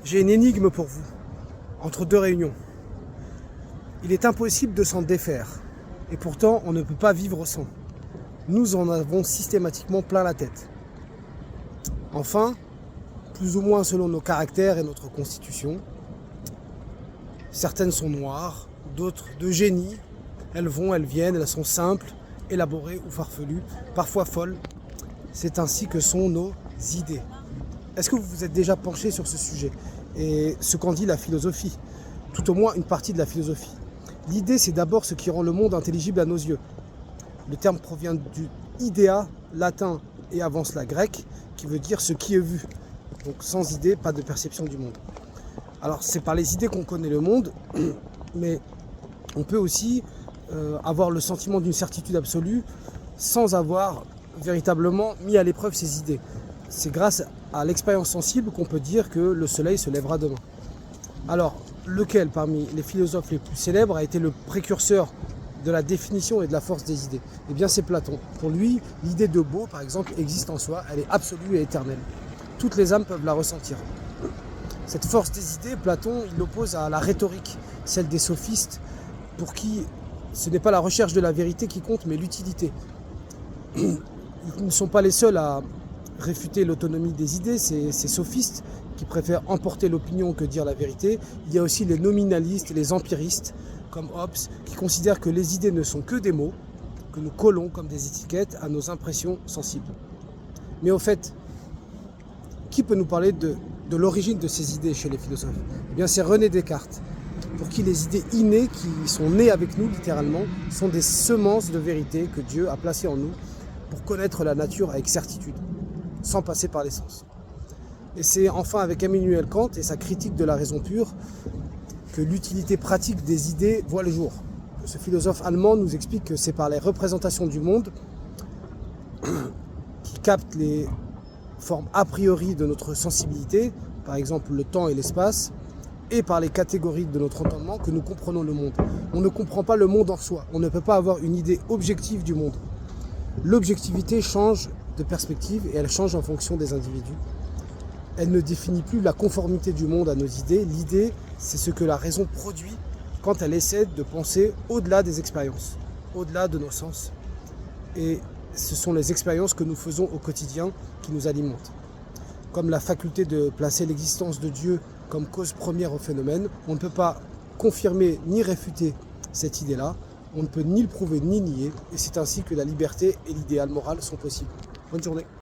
J'ai une énigme pour vous, entre deux réunions. Il est impossible de s'en défaire, et pourtant on ne peut pas vivre sans. Nous en avons systématiquement plein la tête. Enfin, plus ou moins selon nos caractères et notre constitution, certaines sont noires, d'autres de génie. Elles vont, elles viennent, elles sont simples, élaborées ou farfelues, parfois folles. C'est ainsi que sont nos idées. Est-ce que vous vous êtes déjà penché sur ce sujet et ce qu'en dit la philosophie, tout au moins une partie de la philosophie? L'idée, c'est d'abord ce qui rend le monde intelligible à nos yeux. Le terme provient du idea, latin et avant cela grec, qui veut dire ce qui est vu. Donc sans idée, pas de perception du monde. Alors c'est par les idées qu'on connaît le monde, mais on peut aussi avoir le sentiment d'une certitude absolue sans avoir véritablement mis à l'épreuve ses idées. C'est grâce à l'expérience sensible qu'on peut dire que le soleil se lèvera demain. Alors, lequel parmi les philosophes les plus célèbres a été le précurseur de la définition et de la force des idées? Eh bien, c'est Platon. Pour lui, l'idée de beau, par exemple, existe en soi, elle est absolue et éternelle. Toutes les âmes peuvent la ressentir. Cette force des idées, Platon, il l'oppose à la rhétorique, celle des sophistes, pour qui ce n'est pas la recherche de la vérité qui compte, mais l'utilité. Ils ne sont pas les seuls à réfuter l'autonomie des idées, ces sophistes qui préfèrent emporter l'opinion que dire la vérité. Il y a aussi les nominalistes et les empiristes, comme Hobbes, qui considèrent que les idées ne sont que des mots, que nous collons comme des étiquettes à nos impressions sensibles. Mais au fait, qui peut nous parler de l'origine de ces idées chez les philosophes? Eh bien, c'est René Descartes, pour qui les idées innées, qui sont nées avec nous littéralement, sont des semences de vérité que Dieu a placées en nous pour connaître la nature avec certitude, sans passer par les sens. Et c'est enfin avec Emmanuel Kant et sa critique de la raison pure que l'utilité pratique des idées voit le jour. Ce philosophe allemand nous explique que c'est par les représentations du monde qui captent les formes a priori de notre sensibilité, par exemple le temps et l'espace, et par les catégories de notre entendement que nous comprenons le monde. On ne comprend pas le monde en soi, on ne peut pas avoir une idée objective du monde. L'objectivité change de perspective et elle change en fonction des individus. Elle ne définit plus la conformité du monde à nos idées. L'idée, c'est ce que la raison produit quand elle essaie de penser au-delà des expériences, au-delà de nos sens. Et ce sont les expériences que nous faisons au quotidien qui nous alimentent. Comme la faculté de placer l'existence de Dieu comme cause première au phénomène, on ne peut pas confirmer ni réfuter cette idée-là, on ne peut ni le prouver ni nier, et c'est ainsi que la liberté et l'idéal moral sont possibles. Bonne journée.